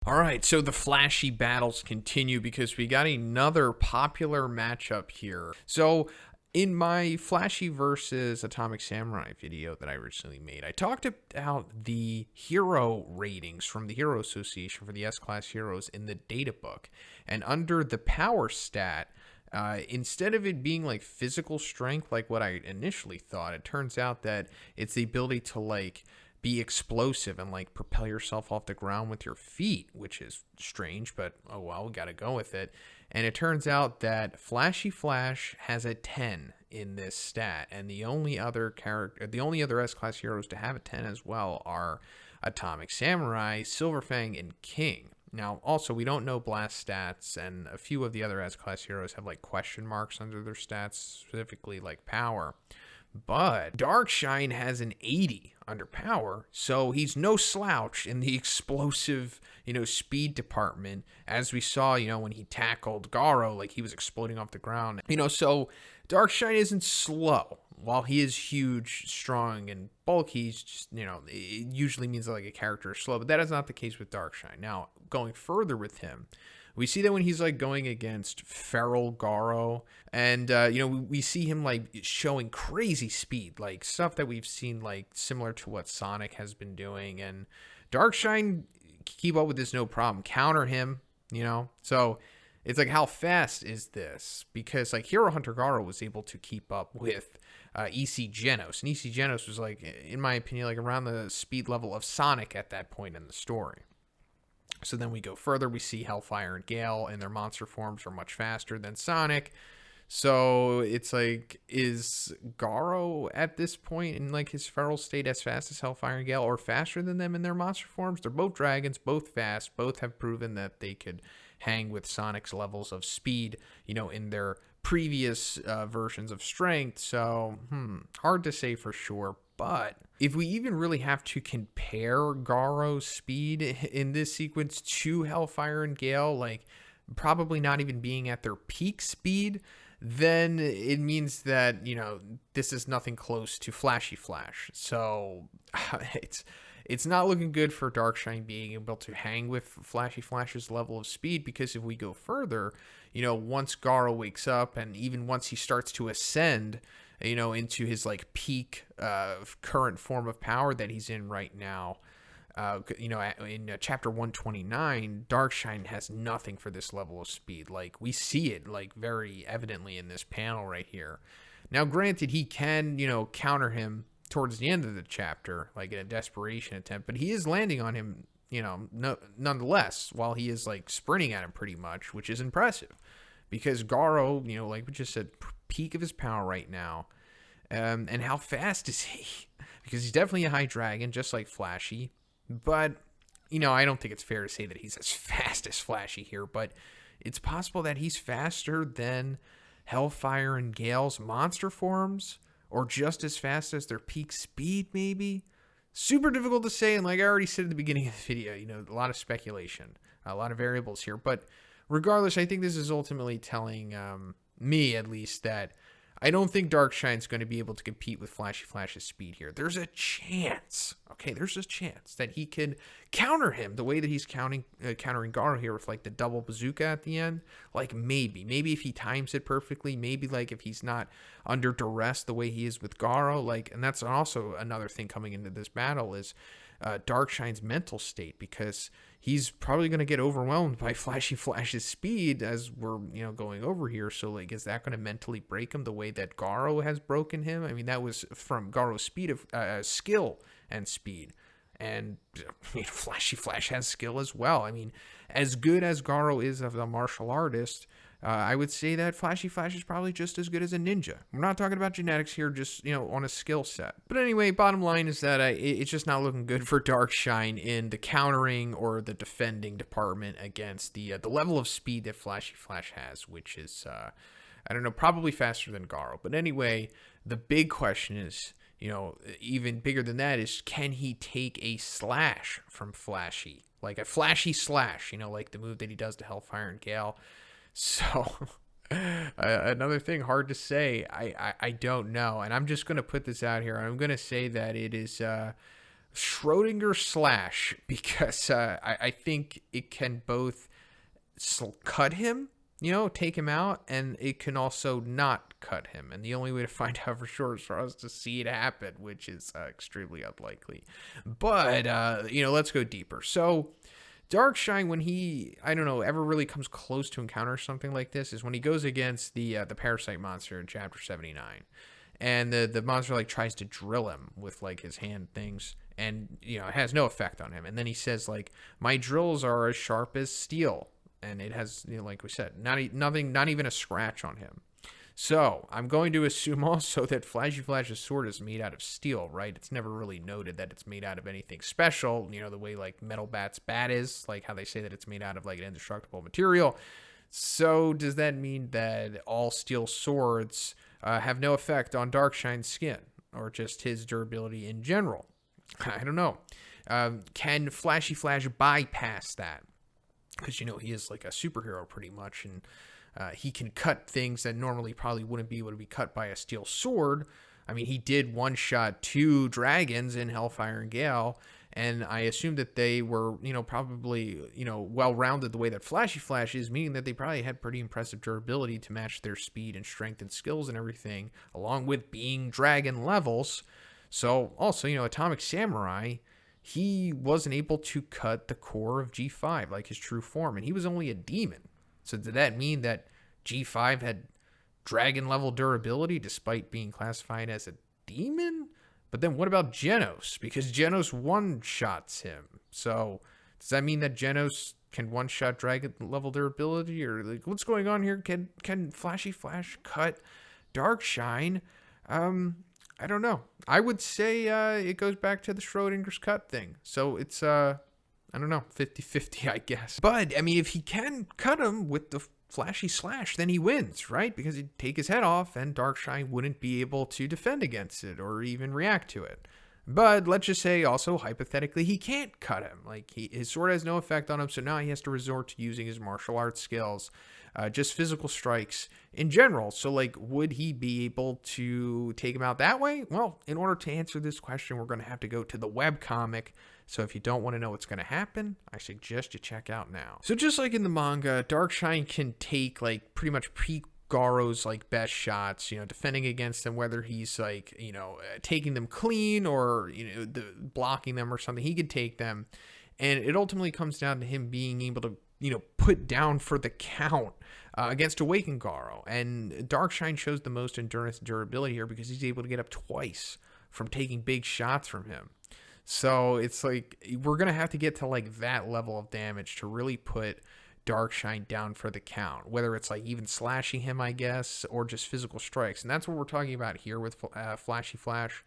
All right, so the flashy battles continue because we got another popular matchup here. So, in my Flashy versus Atomic Samurai video that I recently made, I talked about the hero ratings from the Hero Association for the S-Class heroes in the data book. And under the power stat, instead of it being like physical strength, like what I initially thought, it turns out that it's the ability to like be explosive and like propel yourself off the ground with your feet, which is strange, but oh well, we gotta go with it. And it turns out that Flashy Flash has a 10 in this stat, and the only other S-Class heroes to have a 10 as well are Atomic Samurai, Silverfang, and King. Now, also, we don't know blast stats, and a few of the other S-Class heroes have like question marks under their stats, specifically like power. But Darkshine has an 80 under power, so he's no slouch in the explosive, speed department. As we saw, when he tackled Garo, like he was exploding off the ground. So Darkshine isn't slow. While he is huge, strong, and bulky, he's just, it usually means that like a character is slow, but that is not the case with Darkshine. Now, going further with him, we see that when he's like going against feral Garo, and we see him like showing crazy speed, like stuff that we've seen like similar to what Sonic has been doing, and Darkshine keep up with this no problem. Counter him, so it's like, how fast is this? Because like Hero Hunter Garo was able to keep up with EC Genos, and EC Genos was like, in my opinion, like around the speed level of Sonic at that point in the story. So then we go further, we see Hellfire and Gale, and their monster forms are much faster than Sonic. So it's like, is Garo at this point in like his feral state as fast as Hellfire and Gale, or faster than them in their monster forms? They're both dragons, both fast, both have proven that they could hang with Sonic's levels of speed, in their previous versions of strength. So, hard to say for sure. But if we even really have to compare Garo's speed in this sequence to Hellfire and Gale, like probably not even being at their peak speed, then it means that, this is nothing close to Flashy Flash. So it's not looking good for Darkshine being able to hang with Flashy Flash's level of speed, because if we go further, once Garo wakes up, and even once he starts to ascend, into his like peak current form of power that he's in right now, in chapter 129, Darkshine has nothing for this level of speed. Like, we see it like very evidently in this panel right here. Now, granted, he can, counter him towards the end of the chapter, like in a desperation attempt, but he is landing on him, nonetheless, while he is like sprinting at him pretty much, which is impressive, because Garo, like we just said, peak of his power right now. And how fast is he? Because he's definitely a high dragon, just like Flashy. But, I don't think it's fair to say that he's as fast as Flashy here, but it's possible that he's faster than Hellfire and Gale's monster forms, or just as fast as their peak speed, maybe? Super difficult to say, and like I already said at the beginning of the video, a lot of speculation, a lot of variables here. But regardless, I think this is ultimately telling me, at least, that I don't think Darkshine's going to be able to compete with Flashy Flash's speed here. There's a chance, there's a chance that he can counter him the way that he's countering Garo here with like the double bazooka at the end. Like maybe if he times it perfectly, maybe like if he's not under duress the way he is with Garo, like, and that's also another thing coming into this battle is Darkshine's mental state, because he's probably going to get overwhelmed by Flashy Flash's speed as we're, going over here. So, like, is that going to mentally break him the way that Garo has broken him? I mean, that was from Garo's speed of skill and speed. And Flashy Flash has skill as well. I mean, as good as Garo is of a martial artist, I would say that Flashy Flash is probably just as good as a ninja. We're not talking about genetics here, just, on a skill set. But anyway, bottom line is that it's just not looking good for Darkshine in the countering or the defending department against the level of speed that Flashy Flash has, which is, I don't know, probably faster than Garo. But anyway, the big question is, even bigger than that is, can he take a slash from Flashy? Like a flashy slash, like the move that he does to Hellfire and Gale. So, another thing, hard to say. I don't know. And I'm just going to put this out here. I'm going to say that it is Schrodinger slash, because I think it can both cut him, take him out, and it can also not cut him. And the only way to find out for sure is for us to see it happen, which is extremely unlikely. But, let's go deeper. So, Darkshine, when he, ever really comes close to encounter something like this, is when he goes against the parasite monster in Chapter 79. And the monster, like, tries to drill him with, like, his hand things. And, it has no effect on him. And then he says, like, my drills are as sharp as steel. And it has, like we said, not even a scratch on him. So, I'm going to assume also that Flashy Flash's sword is made out of steel, right? It's never really noted that it's made out of anything special, the way, like, Metal Bat's bat is, like how they say that it's made out of, like, an indestructible material. So, does that mean that all steel swords have no effect on Darkshine's skin, or just his durability in general? I don't know. Can Flashy Flash bypass that? Because, he is like a superhero pretty much, and he can cut things that normally probably wouldn't be able to be cut by a steel sword. I mean, he did one-shot 2 dragons in Hellfire and Gale, and I assume that they were, probably, well-rounded the way that Flashy Flash is, meaning that they probably had pretty impressive durability to match their speed and strength and skills and everything, along with being dragon levels. So, also, Atomic Samurai, he wasn't able to cut the core of G5, like his true form, and he was only a demon. So did that mean that G5 had dragon-level durability despite being classified as a demon? But then what about Genos? Because Genos one-shots him. So does that mean that Genos can one-shot dragon-level durability? Or like, what's going on here? Can Flashy Flash cut Darkshine? I don't know. I would say it goes back to the Schrodinger's cut thing. So it's, 50-50, I guess. But, I mean, if he can cut him with the Flashy Slash, then he wins, right? Because he'd take his head off and Darkshine wouldn't be able to defend against it or even react to it. But let's just say also, hypothetically, he can't cut him. Like, his sword has no effect on him, so now he has to resort to using his martial arts skills. Just physical strikes in general. So, like, would he be able to take him out that way? Well, in order to answer this question, we're going to have to go to the webcomic. So if you don't want to know what's going to happen, I suggest you check out now. So just like in the manga, Darkshine can take, like, pretty much Garo's, like, best shots, defending against them, whether he's, like, taking them clean or, blocking them or something. He could take them. And it ultimately comes down to him being able to, put down for the count against Awakened Garo. And Darkshine shows the most endurance and durability here because he's able to get up twice from taking big shots from him. So it's like we're going to have to get to, like, that level of damage to really put Darkshine down for the count, whether it's like even slashing him, I guess, or just physical strikes. And that's what we're talking about here with Flashy Flash.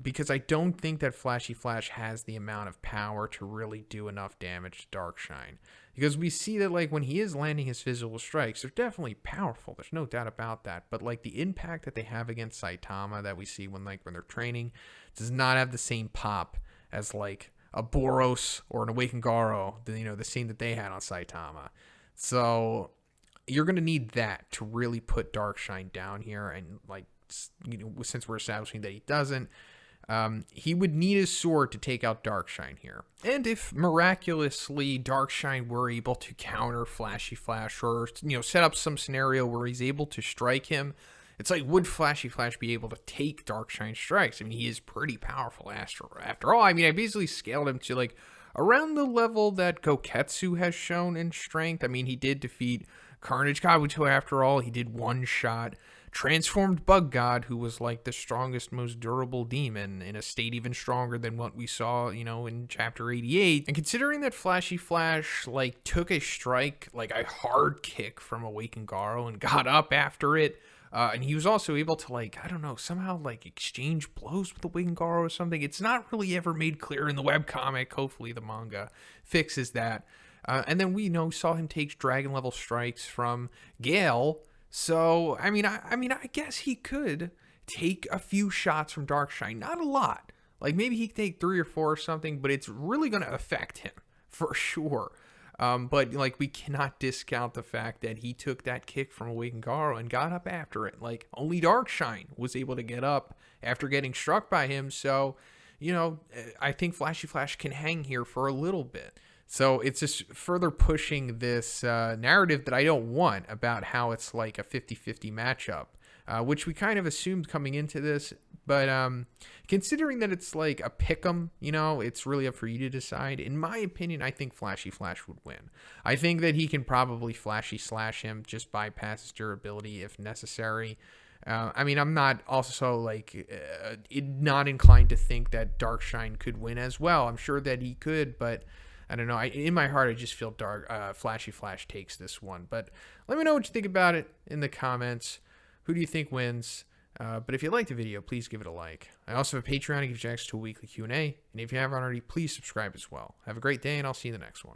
Because I don't think that Flashy Flash has the amount of power to really do enough damage to Darkshine. Because we see that, like, when he is landing his physical strikes, they're definitely powerful. There's no doubt about that. But, like, the impact that they have against Saitama that we see when they're training does not have the same pop as, like, a Boros or an Awakened Garo, the scene that they had on Saitama. So you're going to need that to really put Darkshine down here. And, like, since we're establishing that he doesn't, he would need his sword to take out Darkshine here. And if miraculously Darkshine were able to counter Flashy Flash or, set up some scenario where he's able to strike him, it's like, would Flashy Flash be able to take Darkshine's strikes? I mean, he is pretty powerful after all. I mean, I basically scaled him to, like, around the level that Goketsu has shown in strength. I mean, he did defeat Carnage Kabuto after all. He did one shot Transformed Bug God, who was, like, the strongest, most durable demon in a state even stronger than what we saw, in Chapter 88. And considering that Flashy Flash, like, took a strike, like a hard kick from Awakened Garo and got up after it, and he was also able to, like, I don't know, somehow, like, exchange blows with Awakened Garo or something. It's not really ever made clear in the webcomic. Hopefully the manga fixes that. And then we saw him take dragon-level strikes from Gale. So, I mean, I guess he could take a few shots from Darkshine. Not a lot. Like, maybe he could take 3 or 4 or something, but it's really going to affect him, for sure. But, like, we cannot discount the fact that he took that kick from Awakened Garo and got up after it. Like, only Darkshine was able to get up after getting struck by him. So, I think Flashy Flash can hang here for a little bit. So it's just further pushing this narrative that I don't want about how it's like a 50-50 matchup, which we kind of assumed coming into this. But considering that it's like a pick'em, it's really up for you to decide. In my opinion, I think Flashy Flash would win. I think that he can probably Flashy Slash him, just bypass his durability if necessary. I'm not also not inclined to think that Darkshine could win as well. I'm sure that he could, but I don't know. In my heart, I just feel Flashy Flash takes this one. But let me know what you think about it in the comments. Who do you think wins? But if you liked the video, please give it a like. I also have a Patreon to give you access to a weekly Q&A. And if you haven't already, please subscribe as well. Have a great day, and I'll see you in the next one.